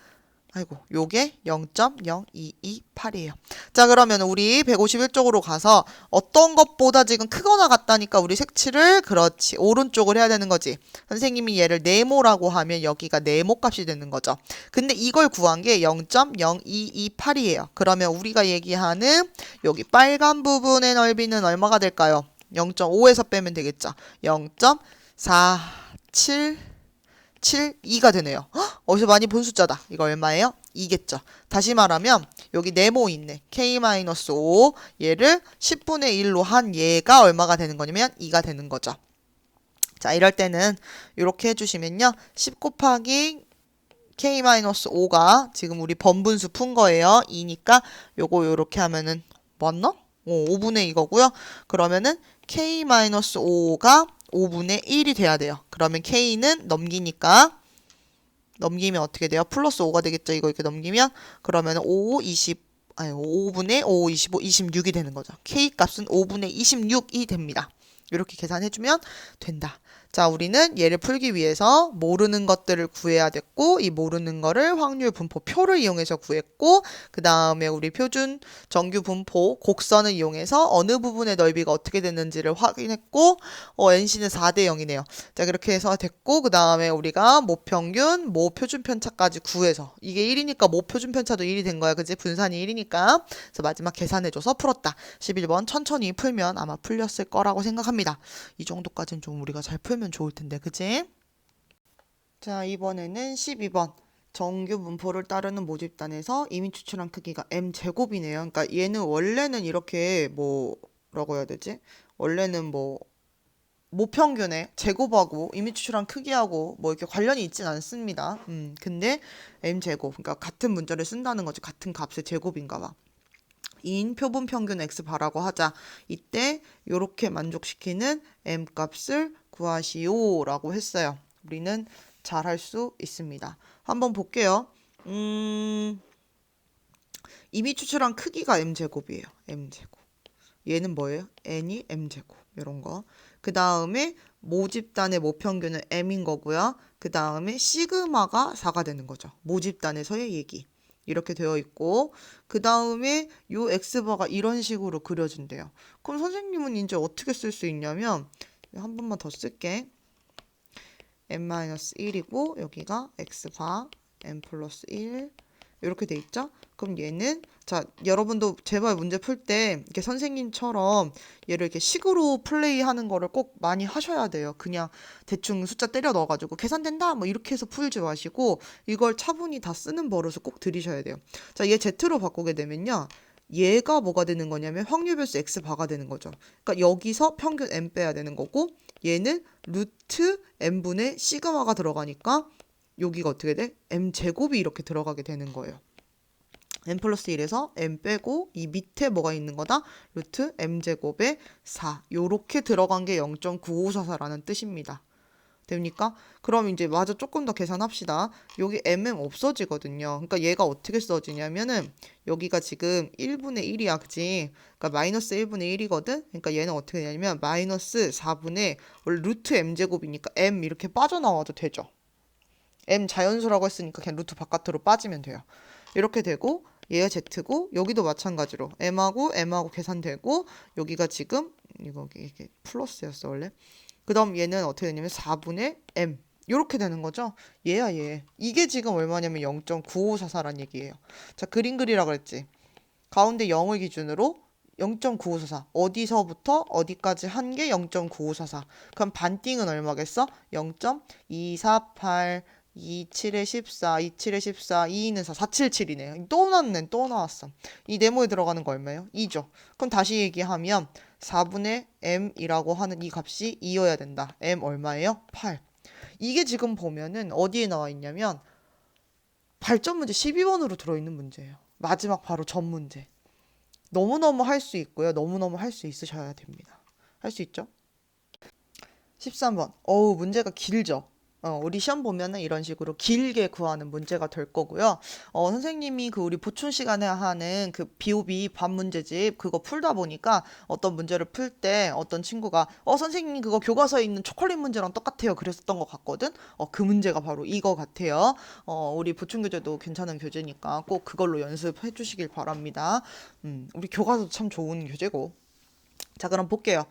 요게 0.0228이에요. 자, 그러면 우리 151쪽으로 가서 어떤 것보다 지금 크거나 같다니까 우리 색칠을 그렇지 오른쪽을 해야 되는 거지. 선생님이 얘를 네모라고 하면 여기가 네모 값이 되는 거죠. 근데 이걸 구한 게 0.0228이에요. 그러면 우리가 얘기하는 여기 빨간 부분의 넓이는 얼마가 될까요? 0.5에서 빼면 되겠죠. 0.477 2가 되네요. 어디서 많이 본 숫자다. 이거 얼마예요? 2겠죠. 다시 말하면 여기 네모 있네. K-5 얘를 10분의 1로 한 얘가 얼마가 되는 거냐면 2가 되는 거죠. 자, 이럴 때는 이렇게 해주시면요. 10 곱하기 K-5가 지금 우리 번분수 푼 거예요. 2니까 요거 요렇게 하면은 맞나? 5분의 2거고요. 그러면은 K-5가 5분의 1이 돼야 돼요. 그러면 K는 넘기면 어떻게 돼요? 플러스 5가 되겠죠. 이거 이렇게 넘기면 그러면 5분의 5, 25, 26이 되는 거죠. K 값은 5분의 26이 됩니다. 이렇게 계산해주면 된다. 자, 우리는 얘를 풀기 위해서 모르는 것들을 구해야 됐고 이 모르는 거를 확률 분포 표를 이용해서 구했고 그 다음에 우리 표준 정규 분포 곡선을 이용해서 어느 부분의 넓이가 어떻게 됐는지를 확인했고 NC는 4대 0이네요. 자, 그렇게 해서 됐고 그 다음에 우리가 모평균, 모표준편차까지 구해서 이게 1이니까 모표준편차도 1이 된 거야. 그치? 분산이 1이니까. 그래서 마지막 계산해줘서 풀었다. 11번 천천히 풀면 아마 풀렸을 거라고 생각합니다. 이 정도까지는 좀 우리가 잘 풀면 좋을 텐데, 그치? 자, 이번에는 12번. 정규 분포를 따르는 모집단에서 이미 추출한 크기가 m제곱이네요. 그러니까 얘는 원래는 이렇게 뭐라고 해야 되지? 원래는 모평균에 제곱하고 이미 추출한 크기하고 이렇게 관련이 있진 않습니다. 근데 m제곱, 그러니까 같은 문자를 쓴다는 거지. 같은 값의 제곱인가 봐. 2인 표본 평균 x바라고 하자. 이때 이렇게 만족시키는 m 값을 구하시오라고 했어요. 우리는 잘 할 수 있습니다. 한번 볼게요. 이미 추출한 크기가 m제곱이에요. m제곱. 얘는 뭐예요? n이 m제곱. 이런 거. 그 다음에 모집단의 모평균은 m인 거고요. 그 다음에 시그마가 4가 되는 거죠. 모집단에서의 얘기. 이렇게 되어 있고 그 다음에 요 x바가 이런 식으로 그려진대요. 그럼 선생님은 이제 어떻게 쓸 수 있냐면 한 번만 더 쓸게. m-1이고 여기가 x바 m 플러스 1 이렇게 돼 있죠? 그럼 얘는 자 여러분도 제발 문제 풀 때 이렇게 선생님처럼 얘를 이렇게 식으로 플레이하는 거를 꼭 많이 하셔야 돼요. 그냥 대충 숫자 때려 넣어가지고 계산된다 이렇게 해서 풀지 마시고 이걸 차분히 다 쓰는 버릇을 꼭 들이셔야 돼요. 자, 얘 z로 바꾸게 되면요. 얘가 뭐가 되는 거냐면 확률별수 x바가 되는 거죠. 그러니까 여기서 평균 m 빼야 되는 거고 얘는 루트 m분의 시그마가 들어가니까 여기가 어떻게 돼? m제곱이 이렇게 들어가게 되는 거예요. m 플러스 1에서 m 빼고 이 밑에 뭐가 있는 거다? 루트 m제곱에 4 요렇게 들어간 게 0.9544라는 뜻입니다. 됩니까? 그럼 이제 마저 조금 더 계산합시다. 여기 mm 없어지거든요. 그러니까 얘가 어떻게 써지냐면은 여기가 지금 1분의 1이야. 그치? 그러니까 마이너스 1분의 1이거든? 그러니까 얘는 어떻게 되냐면 마이너스 4분의 원래 루트 m제곱이니까 m 이렇게 빠져나와도 되죠. m 자연수라고 했으니까 그냥 루트 바깥으로 빠지면 돼요. 이렇게 되고 얘가 z고 여기도 마찬가지로 m하고 계산되고 여기가 지금 이게 플러스였어 원래. 그 다음 얘는 어떻게 되냐면 4분의 m. 이렇게 되는 거죠. 얘야 얘. 이게 지금 얼마냐면 0.9544란 얘기예요. 자, 그림 그리라 그랬지. 가운데 0을 기준으로 0.9544. 어디서부터 어디까지 한 게 0.9544. 그럼 반띵은 얼마겠어? 0.248, 27에 14, 27에 14, 2는 4, 477이네. 또 나왔네, 또 나왔어. 이 네모에 들어가는 거 얼마예요? 2죠. 그럼 다시 얘기하면 4분의 m이라고 하는 이 값이 2여야 된다. m 얼마예요? 8. 이게 지금 보면은 어디에 나와 있냐면 발전 문제 12번으로 들어있는 문제예요. 마지막 바로 전 문제. 너무너무 할 수 있고요. 너무너무 할 수 있으셔야 됩니다. 할 수 있죠? 13번. 어우, 문제가 길죠? 우리 시험 보면은 이런 식으로 길게 구하는 문제가 될 거고요. 선생님이 그 우리 보충 시간에 하는 그 BOB 반문제집 그거 풀다 보니까 어떤 문제를 풀 때 어떤 친구가 선생님 그거 교과서에 있는 초콜릿 문제랑 똑같아요. 그랬었던 것 같거든. 그 문제가 바로 이거 같아요. 우리 보충 교재도 괜찮은 교재니까 꼭 그걸로 연습해 주시길 바랍니다. 우리 교과서도 참 좋은 교재고. 자, 그럼 볼게요.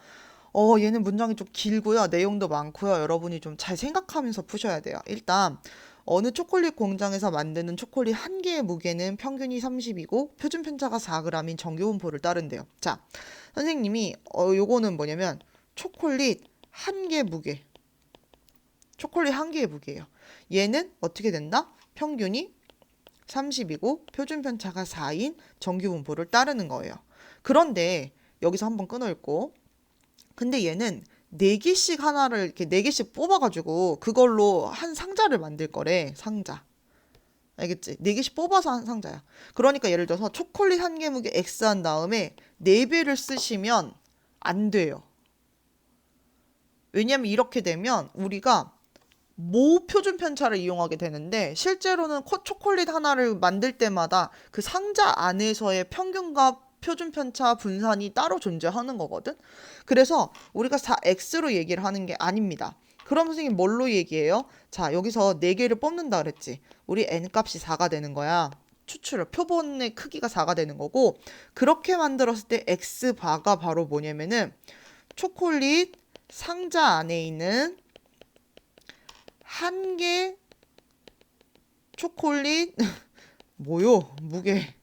얘는 문장이 좀 길고요. 내용도 많고요. 여러분이 좀 잘 생각하면서 푸셔야 돼요. 일단 어느 초콜릿 공장에서 만드는 초콜릿 한 개의 무게는 평균이 30이고 표준 편차가 4g인 정규 분포를 따른대요. 자, 선생님이 요거는 뭐냐면 초콜릿 한 개 무게. 초콜릿 한 개의 무게예요. 얘는 어떻게 된다? 평균이 30이고 표준 편차가 4인 정규 분포를 따르는 거예요. 그런데 여기서 한번 끊어 읽고 근데 얘는 4개씩 하나를 이렇게 4개씩 뽑아가지고 그걸로 한 상자를 만들 거래. 상자. 알겠지? 4개씩 뽑아서 한 상자야. 그러니까 예를 들어서 초콜릿 한 개 무게 X 한 다음에 4배를 쓰시면 안 돼요. 왜냐면 이렇게 되면 우리가 모 표준 편차를 이용하게 되는데 실제로는 초콜릿 하나를 만들 때마다 그 상자 안에서의 평균과 표준 편차 분산이 따로 존재하는 거거든. 그래서 우리가 4x로 얘기를 하는 게 아닙니다. 그럼 선생님 뭘로 얘기해요? 자, 여기서 4개를 뽑는다 그랬지. 우리 n 값이 4가 되는 거야. 추출을 표본의 크기가 4가 되는 거고 그렇게 만들었을 때 x바가 바로 뭐냐면은 초콜릿 상자 안에 있는 한 개 초콜릿 뭐요? 무게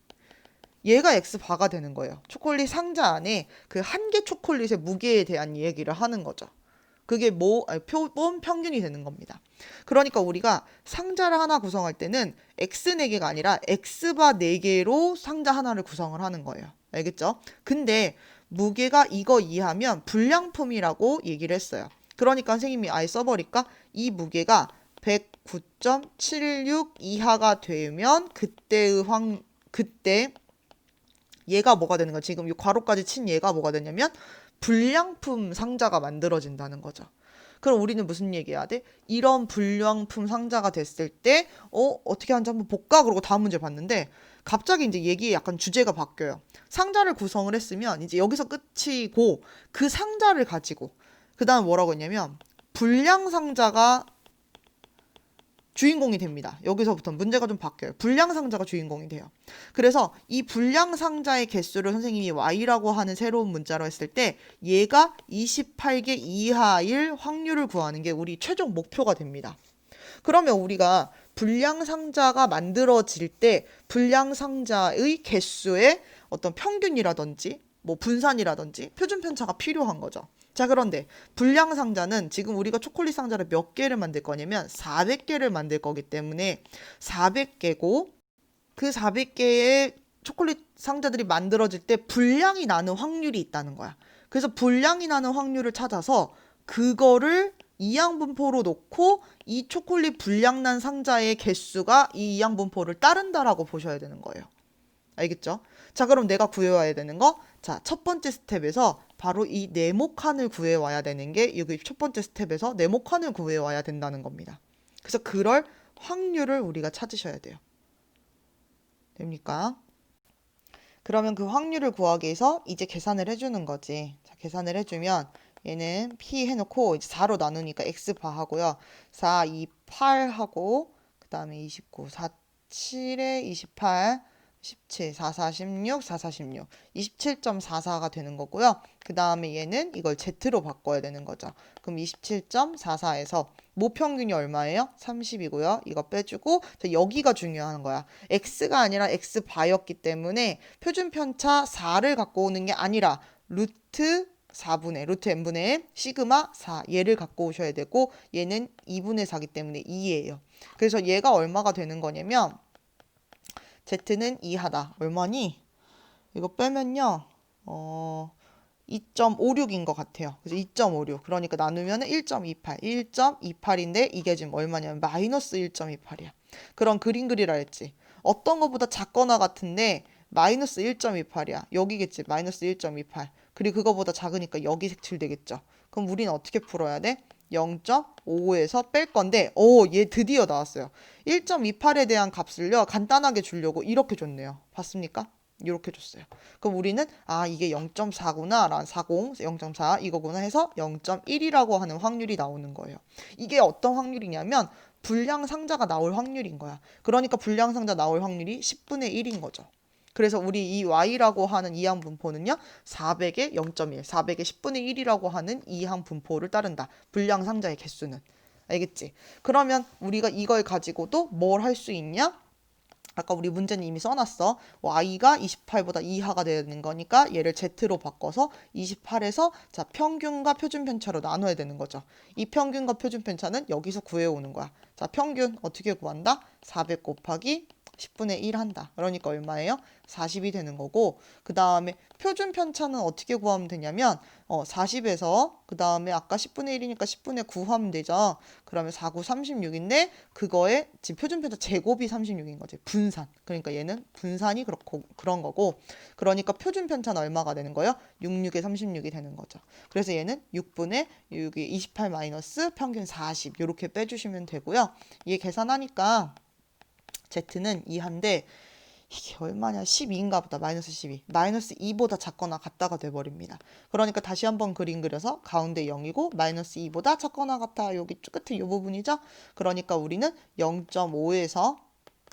얘가 x바가 되는 거예요. 초콜릿 상자 안에 그 한 개 초콜릿의 무게에 대한 얘기를 하는 거죠. 그게 표본 평균이 되는 겁니다. 그러니까 우리가 상자를 하나 구성할 때는 x 4개가 아니라 x바 4개로 상자 하나를 구성을 하는 거예요. 알겠죠? 근데 무게가 이거 이하면 불량품이라고 얘기를 했어요. 그러니까 선생님이 아예 써버릴까? 이 무게가 109.76 이하가 되면 그때 얘가 뭐가 되는 거야? 지금 이 괄호까지 친 얘가 뭐가 되냐면 불량품 상자가 만들어진다는 거죠. 그럼 우리는 무슨 얘기해야 돼? 이런 불량품 상자가 됐을 때 어떻게 하는지 한번 볼까? 그러고 다음 문제 봤는데 갑자기 이제 얘기의 약간 주제가 바뀌어요. 상자를 구성을 했으면 이제 여기서 끝이고 그 상자를 가지고 그 다음 뭐라고 했냐면 불량 상자가 주인공이 됩니다. 여기서부터 문제가 좀 바뀌어요. 불량 상자가 주인공이 돼요. 그래서 이 불량 상자의 개수를 선생님이 y라고 하는 새로운 문자로 했을 때 얘가 28개 이하일 확률을 구하는 게 우리 최종 목표가 됩니다. 그러면 우리가 불량 상자가 만들어질 때 불량 상자의 개수의 어떤 평균이라든지 뭐 분산이라든지 표준 편차가 필요한 거죠. 자, 그런데 불량 상자는 지금 우리가 초콜릿 상자를 몇 개를 만들 거냐면 400개를 만들 거기 때문에 400개고 그 400개의 초콜릿 상자들이 만들어질 때 불량이 나는 확률이 있다는 거야. 그래서 불량이 나는 확률을 찾아서 그거를 이항분포로 놓고 이 초콜릿 불량 난 상자의 개수가 이 이항분포를 따른다라고 보셔야 되는 거예요. 알겠죠? 자, 그럼 내가 구해와야 되는 거? 자, 첫 번째 스텝에서 바로 이 네모칸을 구해와야 되는 게 여기 첫 번째 스텝에서 네모칸을 구해와야 된다는 겁니다. 그래서 그럴 확률을 우리가 찾으셔야 돼요. 됩니까? 그러면 그 확률을 구하기 위해서 이제 계산을 해주는 거지. 자, 계산을 해주면 얘는 p 해놓고 이제 4로 나누니까 x바 하고요. 4, 2, 8 하고 그 다음에 29, 4, 7에 28, 17, 4, 4, 16, 4, 4, 16. 27.44가 되는 거고요. 그 다음에 얘는 이걸 Z로 바꿔야 되는 거죠. 그럼 27.44에서 모평균이 얼마예요? 30이고요. 이거 빼주고 여기가 중요한 거야. X가 아니라 X바였기 때문에 표준편차 4를 갖고 오는 게 아니라 루트 4분의 루트 n분의 1 시그마 4 얘를 갖고 오셔야 되고 얘는 2분의 4기 때문에 2예요. 그래서 얘가 얼마가 되는 거냐면 Z는 2하다. 얼마니? 이거 빼면요. 2.56인 것 같아요. 그래서 2.56. 그러니까 나누면 1.28. 1.28인데 이게 지금 얼마냐면 마이너스 1.28이야. 그런 그림 그리라 했지. 어떤 것보다 작거나 같은데 마이너스 1.28이야. 여기겠지. 마이너스 1.28. 그리고 그거보다 작으니까 여기 색칠되겠죠. 그럼 우리는 어떻게 풀어야 돼? 0.55에서 뺄 건데 얘 드디어 나왔어요. 1.28에 대한 값을요. 간단하게 주려고 이렇게 줬네요. 봤습니까? 이렇게 줬어요. 그럼 우리는 이게 0.4구나 라는 40, 0.4 이거구나 해서 0.1이라고 하는 확률이 나오는 거예요. 이게 어떤 확률이냐면 불량상자가 나올 확률인 거야. 그러니까 불량상자 나올 확률이 10분의 1인 거죠. 그래서 우리 이 y라고 하는 이항 분포는요. 400의 0.1, 400의 10분의 1이라고 하는 이항 분포를 따른다. 불량상자의 개수는. 알겠지? 그러면 우리가 이걸 가지고도 뭘 할 수 있냐? 아까 우리 문제는 이미 써놨어. y가 28보다 이하가 되는 거니까 얘를 z로 바꿔서 28에서 자 평균과 표준편차로 나눠야 되는 거죠. 이 평균과 표준편차는 여기서 구해오는 거야. 자 평균 어떻게 구한다? 400 곱하기 10분의 1 한다. 그러니까 얼마예요? 40이 되는 거고 그 다음에 표준편차는 어떻게 구하면 되냐면 40에서 그 다음에 아까 10분의 1이니까 10분의 9 하면 되죠. 그러면 4, 9, 36인데 그거에 지금 표준편차 제곱이 36인 거지. 분산. 그러니까 얘는 분산이 그렇고 그런 거고 그러니까 표준편차는 얼마가 되는 거예요? 6, 6에 36이 되는 거죠. 그래서 얘는 6분의 6이 28 마이너스 평균 40 이렇게 빼주시면 되고요. 얘 계산하니까 Z는 2한데 이게 얼마냐 12인가 보다 마이너스 12 마이너스 2보다 작거나 같다가 돼버립니다. 그러니까 다시 한번 그림 그려서 가운데 0이고 마이너스 2보다 작거나 같아 여기 끝에 이 부분이죠. 그러니까 우리는 0.5에서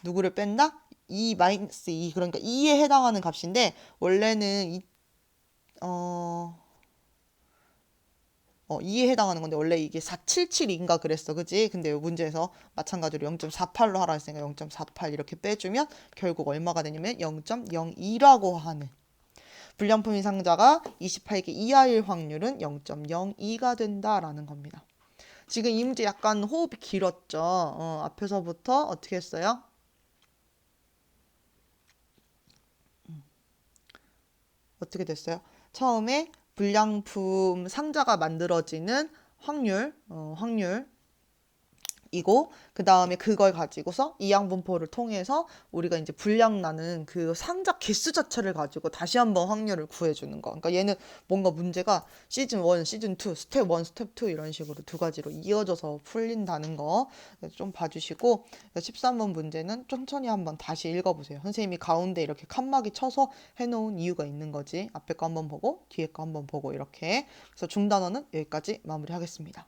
누구를 뺀다? 2 마이너스 2 그러니까 2에 해당하는 값인데 원래는 2에 해당하는 건데 원래 이게 477인가 그랬어. 그지? 근데 이 문제에서 마찬가지로 0.48로 하라 했으니까 0.48 이렇게 빼주면 결국 얼마가 되냐면 0.02라고 하는 불량품위 상자가 28개 이하일 확률은 0.02가 된다라는 겁니다. 지금 이 문제 약간 호흡이 길었죠. 앞에서부터 어떻게 했어요? 어떻게 됐어요? 처음에 불량품 상자가 만들어지는 확률 이고 그 다음에 그걸 가지고서 이항분포를 통해서 우리가 이제 분량 나는 그 상자 개수 자체를 가지고 다시 한번 확률을 구해주는 거. 그러니까 얘는 뭔가 문제가 시즌 1, 시즌 2, 스텝 1, 스텝 2 이런 식으로 두 가지로 이어져서 풀린다는 거 좀 봐주시고 13번 문제는 천천히 한번 다시 읽어보세요. 선생님이 가운데 이렇게 칸막이 쳐서 해놓은 이유가 있는 거지. 앞에 거 한번 보고 뒤에 거 한번 보고 이렇게. 그래서 중단어는 여기까지 마무리하겠습니다.